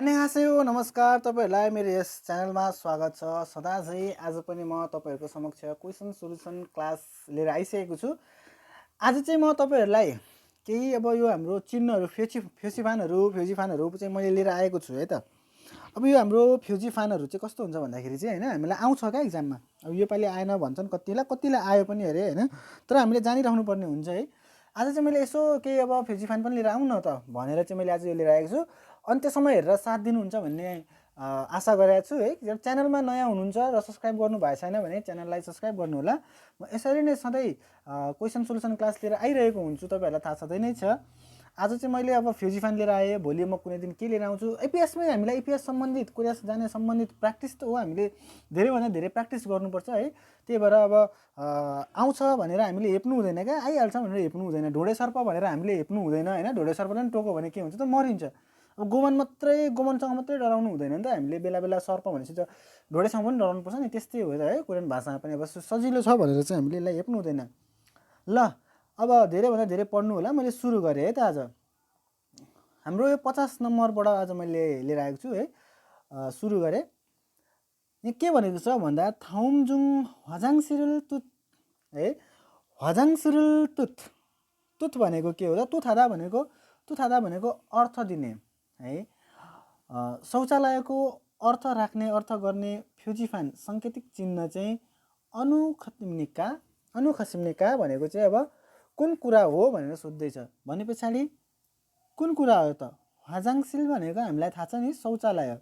안녕하세요 नमस्कार तपाईहरुलाई मेरो यस च्यानलमा स्वागत छ। सदाझै आज पनि म तपाईहरुको समक्ष क्वेशन सोलुसन क्लास लिएर आइसकेको छु। आज चाहिँ म तपाईहरुलाई केही अब यो हाम्रो चिन्हहरु फ्युजिफानहरु चाहिँ मैले लिएर आएको छु है त। अब यो हाम्रो फ्युजिफानहरु चाहिँ कस्तो हुन्छ भन्दाखेरि चाहिँ हैन हामीलाई आउँछ क्या एक्जाममा। अब यो पाली आएन भन्छन् कतिलाई आयो पनि अरे हैन, तर हामीले जानिराख्नु पर्ने हुन्छ है। आज चाहिँ मैले यसो केही अब फ्युजिफान पनि लिएर आउँ न त भनेर चाहिँ मैले आज यो लिएर आएको छु। अन्त्यसम्म हेरेर साथ दिनुहुन्छ भन्ने आशा गरेको छु है। च्यानलमा नयाँ हुनुहुन्छ र सब्स्क्राइब गर्नु भएको छैन भने च्यानललाई सब्स्क्राइब गर्नु होला। म यसरी नै सधैँ क्वेशन सोलुसन क्लास लिएर आइरहेको हुन्छु, तपाईहरुलाई थाहा छँदै नै छ। आज चाहिँ मैले अब फ्युजिफान लिएर आएँ, भोलि म कुनै दिन के लिएर आउँछु। एपीएसमै हामीलाई एपीएस सम्बन्धित कोरिया जाने सम्बन्धित प्र्याक्टिस त हो, हामीले धेरैभन्दा धेरै प्र्याक्टिस गर्नुपर्छ है। त्यही भएर अब आउँछ भनेर हामीले हेप्नु हुँदैन क्या, आइहाल्छ भनेर हेप्नु हुँदैन। ढोडे सर्प भनेर हामीले हेप्नु हुँदैन हैन। ढोडे सर्पले पनि टोक्यो भने के हुन्छ त, मरिन्छ। अब गोमनसँग मात्रै डराउनु हुँदैन नि त हामीले। बेला बेला सर्प भनेपछि त ढोडेसँग पनि डराउनु पर्छ नि, त्यस्तै हो त है। कोरियन भाषामा पनि अब सजिलो छ भनेर चाहिँ हामीले यसलाई हेप्नु हुँदैन। ल अब धेरैभन्दा धेरै पढ्नु होला। मैले सुरु गरेँ है त। आज हाम्रो यो 50 नम्बरबाट आज मैले लिएर आएको छु है। सुरु गरेँ। यहाँ के भनेको छ भन्दा थाउमजुङ हजाङसिरुल तुत है। हजाङसिरुल तुत, तुत भनेको के हो त? तुथादा भनेको अर्थ दिने है। शौचालयको अर्थ राख्ने, अर्थ गर्ने फ्युजिफान सांकेतिक चिन्ह चाहिँ अनुखसिम्निका भनेको चाहिँ अब कुन कुरा हो भनेर सोध्दैछ। भने पछाडि कुन कुरा हो त? हजाङसिल भनेको हामीलाई थाहा छ नि, शौचालय।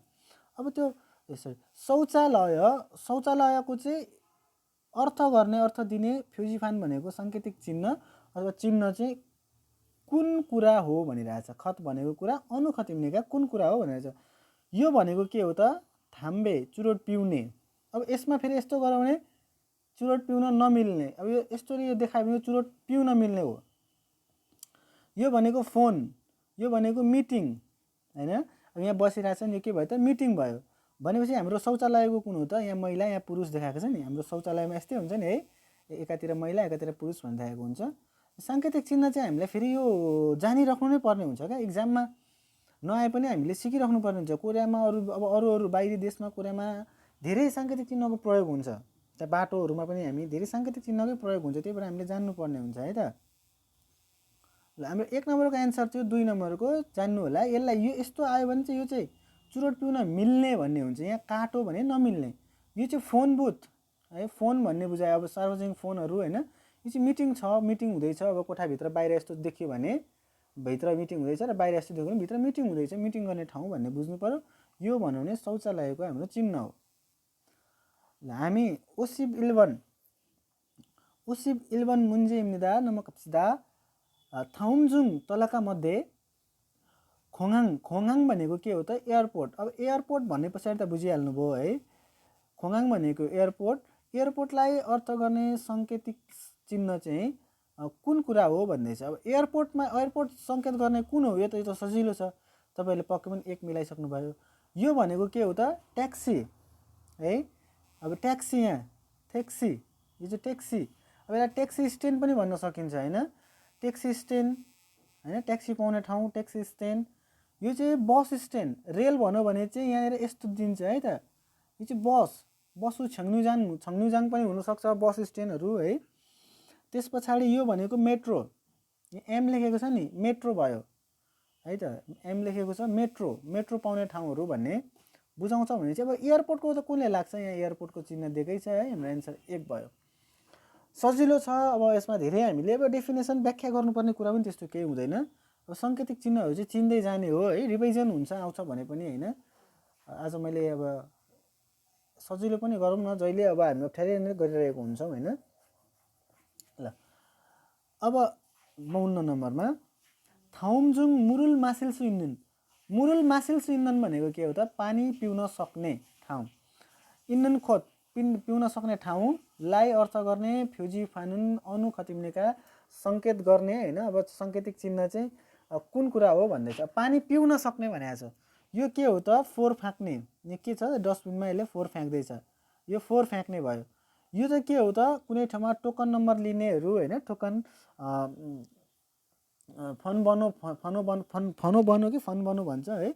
अब त्यो शौचालयको चाहिँ अर्थ गर्ने, अर्थ दिने फ्युजिफान भनेको सांकेतिक चिन्ह अथवा चिन्ह चाहिँ कुन कुरा हो भनिरहेछ। खत भनेको कुरा, अनुखतिम्निका कुन कुरा हो भनिरहेछ। यो भनेको के हो त? थाम्बे, चुरोट पिउने। अब यसमा फेरि यस्तो गराउने चुरोट पिउन नमिल्ने। अब यो यसरी यो देखायो भने चुरोट पिउन मिल्ने हो। यो भनेको फोन, यो भनेको मिटिङ हैन। अब यहाँ बसिरहेछ नि, यो के भयो त? मिटिङ भयो। भनेपछि हाम्रो शौचालयको कुन हो त? यहाँ महिला, यहाँ पुरुष देखाएको छ नि। हाम्रो शौचालयमा यस्तै हुन्छ नि है, एकातिर महिला एकातिर पुरुष भनिरहेको हुन्छ। सांकेतिक चिन्ह चाहिँ हामीलाई फेरि यो जानिराख्नु नै पर्ने हुन्छ क्या। एक्जाममा नआए पनि हामीले सिकिराख्नु पर्ने हुन्छ। कोरियामा अरू बाहिरी देशमा कोरियामा धेरै सांकेतिक चिन्हको प्रयोग हुन्छ। त्यहाँ बाटोहरूमा पनि हामी धेरै सांकेतिक चिन्हकै प्रयोग हुन्छ। त्यही भएर हामीले जान्नुपर्ने हुन्छ है त। ल हाम्रो 1 नम्बरको एन्सर थियो। 2 नम्बरको जान्नु होला। यसलाई यो यस्तो आयो भने चाहिँ यो चाहिँ चुरोट पिउन मिल्ने भन्ने हुन्छ। यहाँ काटो भने नमिल्ने। यो चाहिँ फोन बुथ है, फोन भन्ने बुझायो। अब सार्वजनिक फोनहरू हैन। यो चाहिँ मिटिङ छ, मिटिङ हुँदैछ। अब कोठाभित्र बाहिर यस्तो देखियो भने भित्र मिटिङ हुँदैछ र बाहिर यस्तो देख्यो भने भित्र मिटिङ हुँदैछ, मिटिङ गर्ने ठाउँ भन्ने बुझ्नु पर्यो। यो भन्नु भने शौचालयको हाम्रो चिन्ह हो। ल हामी ओसिब 11 문제입니다. 넘어갑시다. थाउमजुङ तलका मध्ये खोङाङ भनेको के हो त? एयरपोर्ट। अब एयरपोर्ट भन्ने पछाडि त बुझिहाल्नु भयो है। खोङाङ भनेको एयरपोर्ट। एयरपोर्टलाई अर्थ गर्ने सांकेतिक चिन्ह चाहिँ कुन कुरा हो भन्दैछ। अब एयरपोर्ट सङ्केत गर्ने कुन हो? यो त सजिलो छ, तपाईँहरूले पक्कै पनि 1 मिलाइसक्नु भयो। यो भनेको के हो त? ट्याक्सी है। अब ट्याक्सी, यहाँ ट्याक्सी, यो चाहिँ ट्याक्सी। अब यसलाई ट्याक्सी स्ट्यान्ड पनि भन्न सकिन्छ हैन। ट्याक्सी स्ट्यान्ड हैन, ट्याक्सी पाउने ठाउँ ट्याक्सी स्ट्यान्ड। यो चाहिँ बस स्ट्यान्ड। रेल भन्यो भने चाहिँ यहाँनिर यस्तो दिन्छ है त। यो चाहिँ बसु छङ्नुजाङ पनि हुनसक्छ बस स्ट्यान्डहरू है। त्यस पछाडि यो भनेको मेट्रो। एम लेखेको छ नि, मेट्रो भयो है त। एम लेखेको छ, मेट्रो पाउने ठाउँहरू भन्ने बुझाउँछ भने चाहिँ अब एयरपोर्टको त कुनले लाग्छ? यहाँ एयरपोर्टको चिन्ह दिएकै छ है। हाम्रो एन्सर 1 भयो। सजिलो छ। अब यसमा धेरै हामीले अब डेफिनेसन व्याख्या गर्नुपर्ने कुरा पनि त्यस्तो केही हुँदैन। अब सांकेतिक चिन्हहरू चाहिँ चिन्दै जाने हो है। रिभिजन हुन्छ, आउँछ भने पनि हैन। आज मैले अब सजिलो पनि गरौँ न, जहिले अब हामी अप्ठ्यारै नै गरिरहेको हुन्छौँ हैन। ल अब 52 नम्बरमा थाउमजुङ मुरुल मासिल्सु इन्नन। मुरुल मासिल्सु इन्नन भनेको के हो त? पानी पिउन सक्ने ठाउँ। इन्नन खोत पिउन सक्ने ठाउँलाई अर्थ गर्ने फ्युजिफानुन अनुखतिम्निका सङ्केत गर्ने हैन। अब सांकेतिक चिन्ह चाहिँ कुन कुरा हो भन्दैछ। पानी पिउन सक्ने भनेको छ। यो के हो त? फोहोर फ्याँक्ने। यो के छ? डस्टबिनमा यसले फोहोर फ्याँक्दैछ। यो फोहोर फ्याँक्ने भयो। यो चाहिँ के हो त? कुनै ठाउँमा टोकन नम्बर लिनेहरू हैन। टोकन फन बनो कि फन बनो भन्छ है।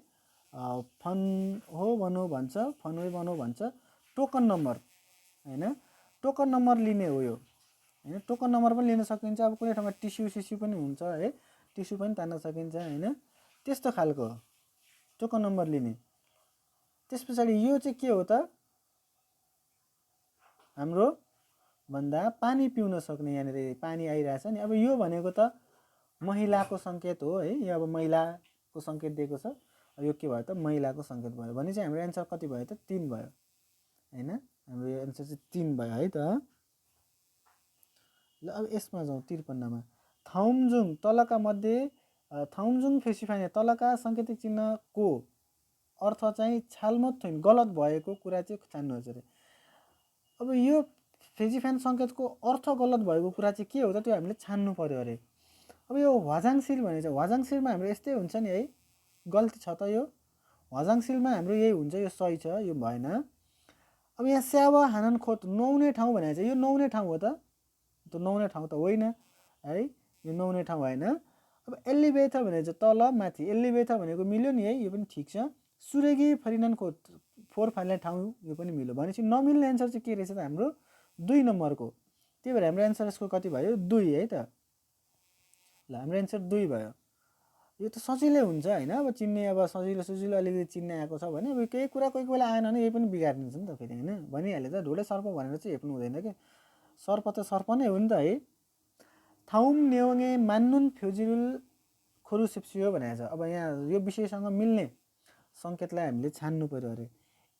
फन हो भनौँ भन्छ, फनवे भनौँ भन्छ, टोकन नम्बर हैन, टोकन नम्बर लिने हो यो हैन। टोकन नम्बर पनि लिन सकिन्छ, अब कुनै ठाउँमा टिस्यु पनि हुन्छ है, टिस्यु पनि तान्न सकिन्छ हैन, त्यस्तो खालको टोकन नम्बर लिने। त्यस पछाडि यो चाहिँ के हो त, हाम्रो भन्दा पानी पिउन सक्ने, यहाँनिर पानी आइरहेछ नि, अब यो भनेको त महिलाको सङ्केत हो है, यो अब महिलाको सङ्केत दिएको छ, यो के भयो त महिलाको सङ्केत भयो भने चाहिँ हाम्रो एन्सर कति भयो त 3 भयो हैन, हाम्रो यो एन्सर चाहिँ 3 भयो है त। ल अब यसमा जाउँ 53 मा, थाउमजुङ तलका मध्ये थाउमजुङ फेसिफाइने तलका सङ्केतिक चिन्हको अर्थ चाहिँ छालमत थुइन गलत भएको कुरा चाहिँ छान्नुहोस् अरे। अब यो फेजिफाइन सङ्केतको अर्थ गलत भएको कुरा चाहिँ के हो त, त्यो हामीले छान्नु पर्यो अरे। अब यो हजाङसिल भने चाहिँ हजाङसिलमा हाम्रो यस्तै हुन्छ नि है, गल्ती छ त यो हजाङसिलमा हाम्रो यही हुन्छ, यो सही छ, यो भएन। अब यहाँ स्यावा हानन खोत नुहाउने ठाउँ भनेको चाहिँ यो नुहाउने ठाउँ हो त, त्यो नुहाउने ठाउँ त होइन है, यो नुहाउने ठाउँ होइन। अब एलिभेटर भनेको चाहिँ तल माथि, एलिभेटर भनेको मिल्यो नि है, यो पनि ठिक छ। सुरेगी फरिनन खोत फोहोर फाल्ने ठाउँ, यो पनि मिल्यो भनेपछि नमिल्ने एन्सर चाहिँ के रहेछ त हाम्रो 2 नम्बरको, त्यही भएर हाम्रो एन्सर यसको कति भयो 2 है त। ल हाम्रो एन्सर 2 भयो। यो त सजिलै हुन्छ हैन, अब चिन्ने, अब सजिलो अलिकति चिन्ने आएको छ भने अब केही कुरा कोही बेला आएन भने यही पनि बिगार्दिन्छ नि त फेरि हैन, भनिहाल्यो त ढुँडे सर्प भनेर चाहिँ हेप्नु हुँदैन के, सर्प त सर्प नै हो नि त है। थाउम नेवङे मान्नुन फ्युजिरुल खोरु सेप्सियो भनेको छ। अब यहाँ यो विषयसँग मिल्ने सङ्केतलाई हामीले छान्नु पर्यो अरे।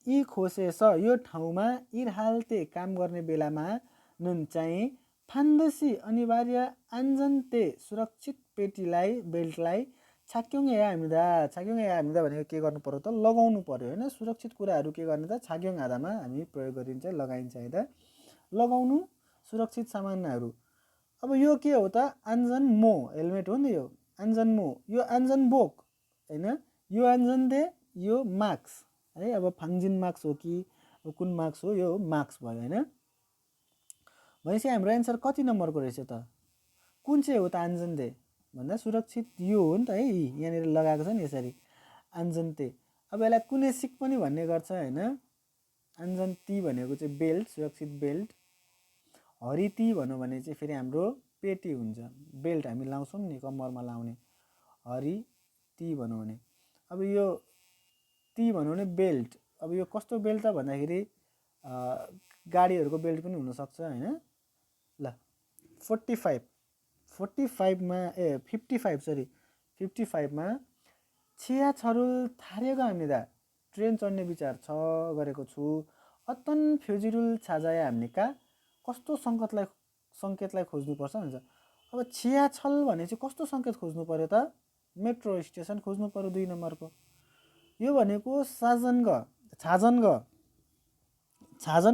यी खोसे छ यो ठाउँमा इरहालते काम गर्ने बेलामा नुन चाहिँ फान्दसी अनिवार्य आन्जन्ते सुरक्षित पेटीलाई बेल्टलाई छाक्योङ या हामीदा भनेको के गर्नु पर्यो त लगाउनु पर्यो हैन, सुरक्षित कुराहरू के गर्ने त छाक्योङ आधामा हामी प्रयोग गरिन्छ, लगाइन्छ है त, लगाउनु सुरक्षित सामानहरू। अब यो के हो त आन्जन मो हेलमेट हो नि यो आन्जन मो, यो आन्जन बोक हैन, यो आन्जन दे, यो मास्क है, अब फाङ्जिन मास्क हो कि कुन मास्क हो, यो मास्क भयो हैन। भनेपछि हाम्रो एन्सर कति नम्बरको रहेछ त, कुन चाहिँ हो त आन्जन दे भन्दा सुरक्षित यो हो नि त है, यहाँनिर लगाएको छ नि यसरी आन्जन्ते। अब यसलाई कुनै सिक पनि भन्ने गर्छ हैन, आन्जन्ती भनेको चाहिँ बेल्ट, सुरक्षित बेल्ट। हरिती भनौँ भने चाहिँ फेरि हाम्रो पेटी हुन्छ, बेल्ट हामी लाउँछौँ नि कम्मरमा लाउने, हरिती भनौँ भने। अब यो ती भनौँ भने बेल्ट, अब यो कस्तो बेल्ट त भन्दाखेरि गाडीहरूको बेल्ट पनि हुनसक्छ हैन। ल 45 मा 55 मा छिया छरुल थारेको हामीदा ट्रेन चढ्ने विचार छ गरेको छु, अतन फ्युजिरुल छाजाया हामीले का कस्तो सङ्केतलाई खोज्नुपर्छ भन्छ। अब छिया छल भने चाहिँ कस्तो सङ्केत खोज्नु पर्यो त, मेट्रो स्टेसन खोज्नु पर्यो 2 नम्बरको। यो भनेको छाजनग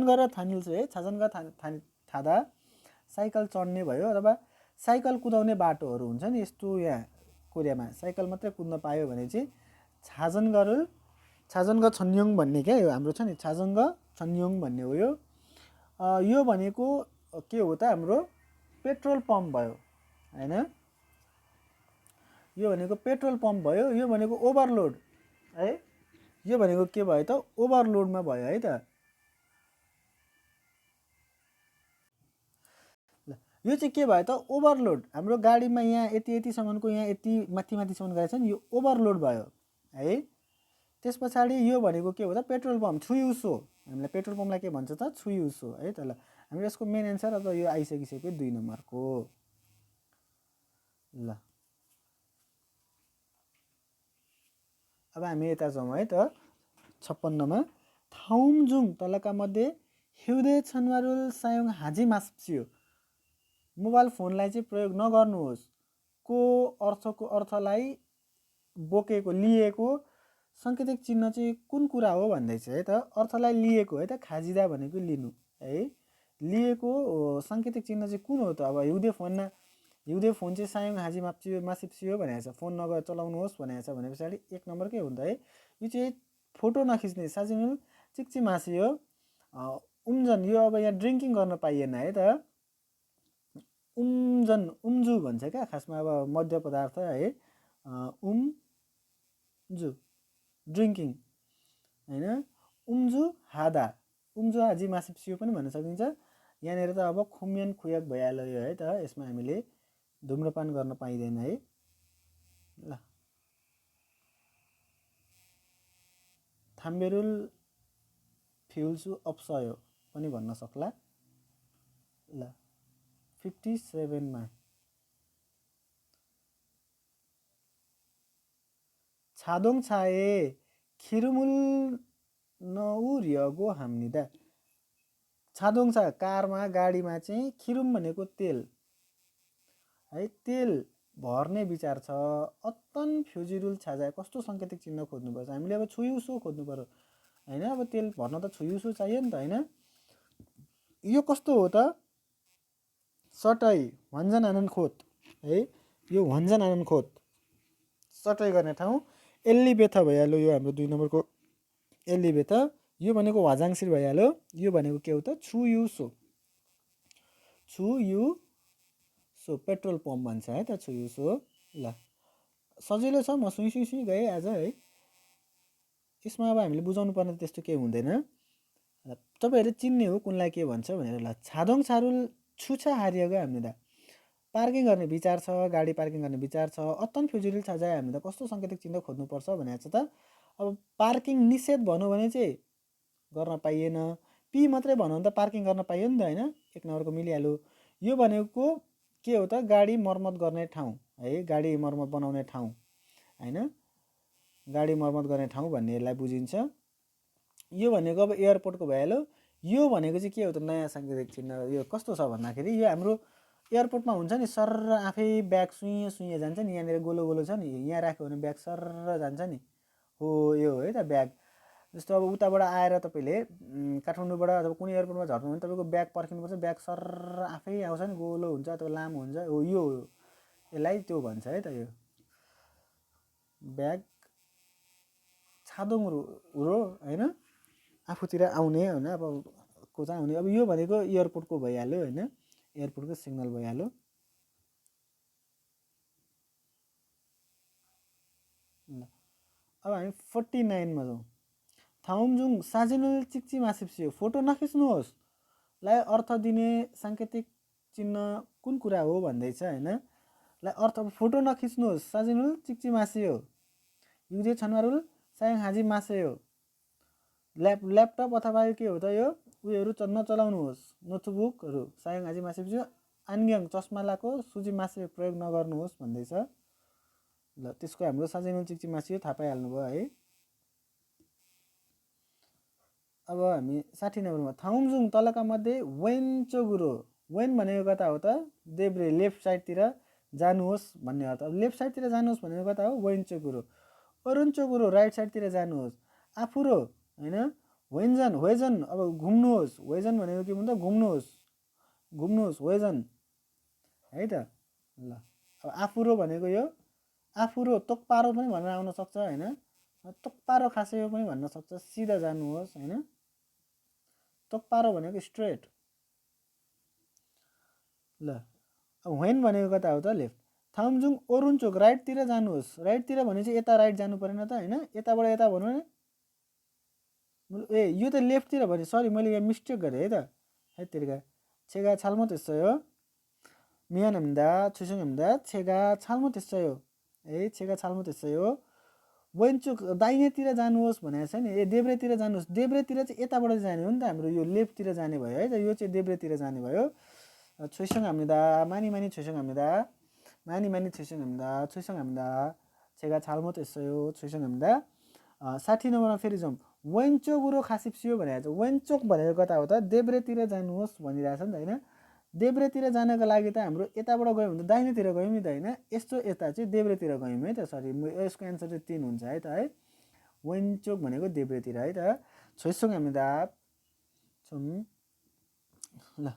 र थानिल है, छाजनग थादा साइकल चढ्ने भयो, अथवा साइकल कुदाउने बाटोहरू हुन्छ नि यस्तो, यहाँ कोरियामा साइकल मात्रै कुद्न पायो भने चाहिँ छाजनग छन्योङ भन्ने क्या, यो हाम्रो छ नि छाजनग छन्योङ भन्ने हो यो। यो भनेको के हो त हाम्रो पेट्रोल पम्प भयो हैन, यो भनेको पेट्रोल पम्प भयो, यो भनेको ओभरलोड है, यो भनेको के भयो त ओभरलोडमा भयो है त। यो चाहिँ के भयो त ओभरलोड, हाम्रो गाडीमा यहाँ यतिसम्मको यहाँ यति माथिसम्म गएछ नि, यो ओभरलोड भयो है। त्यस पछाडि यो भनेको के हो त पेट्रोल पम्प छुयुसो, हामीलाई पेट्रोल पम्पलाई के भन्छ त छुयुसो है त। ल हाम्रो यसको मेन एन्सर अब यो आइसकिसक्यो 2 नम्बरको। ल अब हामी यता जाउँ है त 56 मा, थाउमजुङ तलका मध्ये हिउँदे छनवारुल सायोङ हाजी मास्पियो, मोबाइल फोनलाई चाहिँ प्रयोग नगर्नुहोस् को अर्थलाई बोकेको लिएको सङ्केतिक चिन्ह चाहिँ कुन कुरा हो भन्दैछ है त, अर्थलाई लिएको है त, खाजिदा भनेको लिनु है, लिएको सङ्केतिक चिन्ह चाहिँ कुन हो त। अब हिउँदे फोन चाहिँ सायोङ हाजी मासिप्सियो भनेको छ, फोन नगएर चलाउनुहोस् भनेको छ भने पछाडि 1 नम्बर के हुन्छ है, यो चाहिँ फोटो नखिच्ने साजिनुल चिक्ची मासी हो। उम्जन यो अब यहाँ ड्रिङ्किङ गर्न पाइएन है त, उम्जु भन्छ क्या खासमा, अब मध्य पदार्थ है, उम्जु ड्रिङ्किङ हैन। उम्जु हादा उम्जु हाजी मासिब सियो पनि भन्न सकिन्छ। यहाँनिर त अब खुम्यान खुयक भइहाल्यो यो है त, यसमा हामीले धुम्रपान गर्न पाइँदैन है। ल थाम्बेरुल फ्युल्सु अप्सयो पनि भन्न सक्ला। ल 57 मा छादोङ छाए खिरुमुल नउर्यगो हाम्निदा। छादोङ छा कारमा गाडीमा चाहिँ खिरुम भनेको तेल है, तेल भर्ने विचार छ। अत्तन फ्युजिरुल छाजा कस्तो सङ्केतिक चिन्ह खोज्नुपर्छ हामीले, अब छुयुसो खोज्नु पर्यो हैन। अब तेल भर्न त छुयुसो चाहियो नि त हैन। यो कस्तो हो त, सटै भञ्जन आनन्द खोत है, यो भञ्जन आनन्द खोत सटै गर्ने ठाउँ। एल्लिबेथ भइहाल्यो यो हाम्रो 2 नम्बरको एल्लिबेथ। यो भनेको वाजाङसिर भइहाल्यो। यो भनेको के हो त, छुयुसो छुयुसो पेट्रोल पम्प भन्छ है त छुयुसो। ल सजिलो छ, म सुई सुई सुई गएँ आज है। यसमा अब हामीले बुझाउनु पर्ने त्यस्तो केही हुँदैन। तपाईँहरू चिन्ने हो कुनलाई के भन्छ भनेर। ल छादोङ छारुल छुछा हारिएको हामीले पार्किङ गर्ने विचार छ, गाडी पार्किङ गर्ने विचार छ। अत्तन फ्युजिरुल छ जाए हामीले कस्तो सङ्केतिक चिन्ह खोज्नुपर्छ भनेको छ त। अब पार्किङ निषेध भनौँ भने चाहिँ गर्न पाइएन, पी मात्रै भनौँ भने त पार्किङ गर्न पाइयो नि त हैन, 1 नम्बरको मिलिहाल्यो। यो भनेको के हो त, गाडी मर्मत गर्ने ठाउँ है, गाडी मर्मत बनाउने ठाउँ हैन, गाडी मर्मत गर्ने ठाउँ भन्ने यसलाई बुझिन्छ। यो भनेको अब एयरपोर्टको भइहाल्यो। यो भनेको चाहिँ के हो त, नयाँ साङ्केतिक चिन्ह। यो कस्तो छ भन्दाखेरि यो हाम्रो एयरपोर्टमा हुन्छ नि, सर आफै ब्याग सुइँ सुइँ जान्छ नि, यहाँनिर गोलो गोलो छ नि, यहाँ राख्यो भने ब्याग सर जान्छ नि, हो यो है त ब्याग। जस्तो अब उताबाट आएर तपाईँले काठमाडौँबाट अथवा कुनै एयरपोर्टमा झर्नु भने तपाईँको ब्याग पर्खिनुपर्छ, ब्याग सर आफै आउँछ नि, गोलो हुन्छ अथवा लामो हुन्छ, हो यो यसलाई त्यो भन्छ है त। यो ब्याग छादोङ हो हैन, आफूतिर आउने होइन, अब को चाहिँ आउने। अब यो भनेको एयरपोर्टको भइहाल्यो होइन, एयरपोर्टको सिग्नल भइहाल्यो। अब हामी 49 मा जाउँ। थाउमजुङ साजिनुल चिक्ची मासिप्सियो फोटो नखिच्नुहोस् लाई अर्थ दिने साङ्केतिक चिन्ह कुन कुरा हो भन्दैछ होइन। लाई अर्थ फोटो नखिच्नुहोस् साजिनुल चिक्ची मासियो युजे छनमारुल सायङ हाजी मासेयो। ल्यापटप अथवा के हो त यो उयोहरू नचलाउनुहोस्, नोटबुकहरू सायङ हाजी मासेप्सियो। आन्ग्याङ चस्मा लाको सुजी मासे प्रयोग नगर्नुहोस् भन्दैछ। ल त्यसको हाम्रो साजिनुल चिक्ची मासियो थाहा पाइहाल्नुभयो है। अब हामी 60 नम्बरमा थाउमजुङ तलका मध्ये वेन्चोगुरो, वेन भनेको कता हो त, देब्रे लेफ्ट साइडतिर जानुहोस् भन्ने अर्थ। अब लेफ्ट साइडतिर जानुहोस् भनेको कता हो, वेन्चोगुरो। अरुन्चोगुरो राइट साइडतिर जानुहोस्। आफुरो होइन, वेन्जन वेजन अब घुम्नुहोस्, वेजन भनेको के भन्छ, घुम्नुहोस् घुम्नुहोस् वेजन है त। ल अब आफुरो भनेको यो आफुरो तोकपारो पनि भनेर आउन सक्छ होइन, तोकपारो खासेयो पनि भन्न सक्छ, सिधा जानुहोस् होइन। तोकपारो भनेको स्ट्रेट। ल अब वेन भनेको कता हो त, लेफ्ट। थाउमजुङ ओरुन्चोक राइटतिर जानुहोस्, राइटतिर भने चाहिँ यता राइट जानु परेन त होइन, यताबाट यता भनौँ न। ए यो त लेफ्टतिर भने, सरी मैले यहाँ मिस्टेक गरेँ है त, है तिर्का छेगा छालमो त्यसो मियानहम्दा छुसङहम्दा छेगा छालमो त्यसो है, छेगा छालमो त्यसो हो। वेन्चोक दाहिनेतिर जानुहोस् भनेको छ नि, ए देब्रेतिर जानुहोस्, देब्रेतिर चाहिँ यताबाट जाने हो नि त हाम्रो, यो लेफ्टतिर जाने भयो है त, यो चाहिँ देब्रेतिर जाने भयो। छुइसँग हामीदा मानी मानी छुइसँग हामीदा मानी मानी छुइसँग हामीदा छुइसँग हामीदा छेगा छालमो त्यसो हो छुइसँग हामीदा। 60 नम्बरमा फेरि जाउँ। वेन्चोगुरो खासिप्सियो भनेको छ, वेन्चोक भनेको कता हो त, देब्रेतिर जानुहोस् भनिरहेछ नि त होइन। देब्रेतिर जानको लागि त हाम्रो यताबाट गयौँ भने त दाहिनेतिर गयौँ नि त होइन, यस्तो यता चाहिँ देब्रेतिर गयौँ है त। सरी यसको एन्सर चाहिँ 3 हुन्छ है त है, वेन्चोक भनेको देब्रेतिर है त। छोइसँग हामीदा छौँ। ल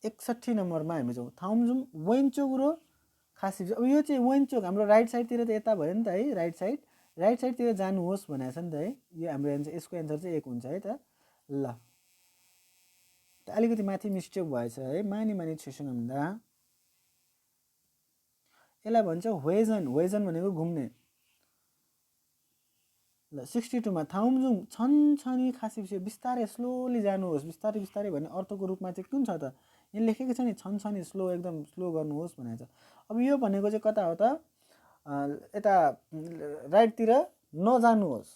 61 नम्बरमा हामी जाउँ। थाउमजुङ वेन्चोगुरो खासिप्सियो, अब यो चाहिँ वेन्चोक हाम्रो राइट साइडतिर त यता भयो नि त है, राइट साइडतिर जानुहोस् भनेको छ नि त है। यो हाम्रो एन्सर, यसको एन्सर चाहिँ 1 हुन्छ है त। ल अलिकति माथि मिस्टेक भएछ है, मानी मानी छुइसँग भन्दा यसलाई भन्छ वेजन, वेजन भनेको घुम्ने। ल 62 मा थाउमजुङ छनछनी खासी बिस्तारै स्लोली जानुहोस् बिस्तारै बिस्तारै भन्ने अर्थको रूपमा चाहिँ कुन छ त यहाँ लेखेको छ नि छनछनी स्लो एकदम स्लो गर्नुहोस् भनेको छ। अब यो भनेको चाहिँ कता हो त यता राइटतिर नजानुहोस्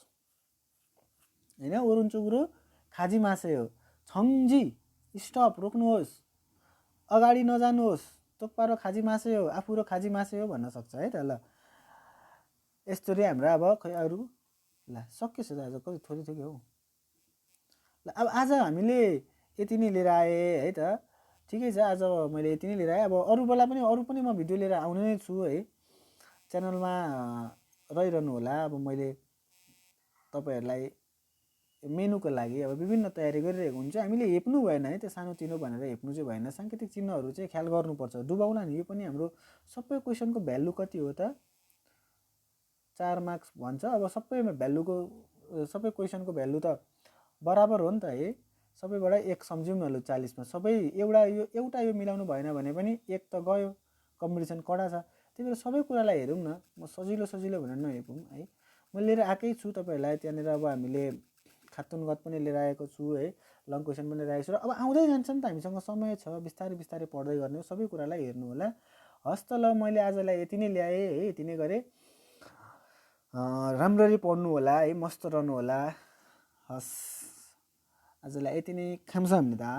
हैन ओरुन्चुगुरु खाजी मासे हो। छङजी स्टप रोक्नुहोस् अगाडि नजानुहोस् तोकपारो खाजी मासे हो आफू र खाजी मासे हो भन्न सक्छ है त। ल यस्तरी हाम्रो अब खै अरू ल सकिएछ त आज कति थोरै थियो कि हौ। ल अब आज हामीले यति नै लिएर आए है त ठिकै छ आज मैले यति नै लिएर आएँ। अब अरू बेला पनि अरू पनि म भिडियो लिएर आउने नै छु है च्यानलमा रहिरहनु होला। अब मैले तपाईहरुलाई मेनुको लागि अब विभिन्न तयारी गरिरहेको हुन्छ हामीले हेप्नु भएन है त्यो सानोतिनो भनेर हेप्नु चाहिँ भएन सांकेतिक चिन्हहरू चाहिँ ख्याल गर्नुपर्छ डुबाउला नि। यो पनि हाम्रो सबै क्वेसनको भ्यालु कति हो त 4 मार्क्स भन्छ। अब सबैमा भ्यालुको सबै क्वेसनको भ्यालु त बराबर हो नि त है सबैबाट 1 सम्झौँ न लु 40 मा सबै एउटा यो मिलाउनु भएन भने पनि 1 त गयो कम्पिटिसन कडा छ। त्यही भएर सबै कुरालाई हेरौँ न म सजिलो सजिलो भनेर नहेपौँ है। म लिएर आएकै छु तपाईहरुलाई त्यहाँनिर अब हामीले खातुनगत पनि लिएर आएको छु है लङ क्वेसन पनि लिएर आएको छु र अब आउँदै जान्छ नि त हामीसँग समय छ बिस्तारै बिस्तारै पढ्दै गर्ने सबै कुरालाई हेर्नु होला। हस् त ल मैले आजलाई यति नै ल्याएँ है यति नै गरेँ राम्ररी पढ्नु होला है मस्त रहनु होला। हस् आजलाई यति नै खाम्साम्निदा।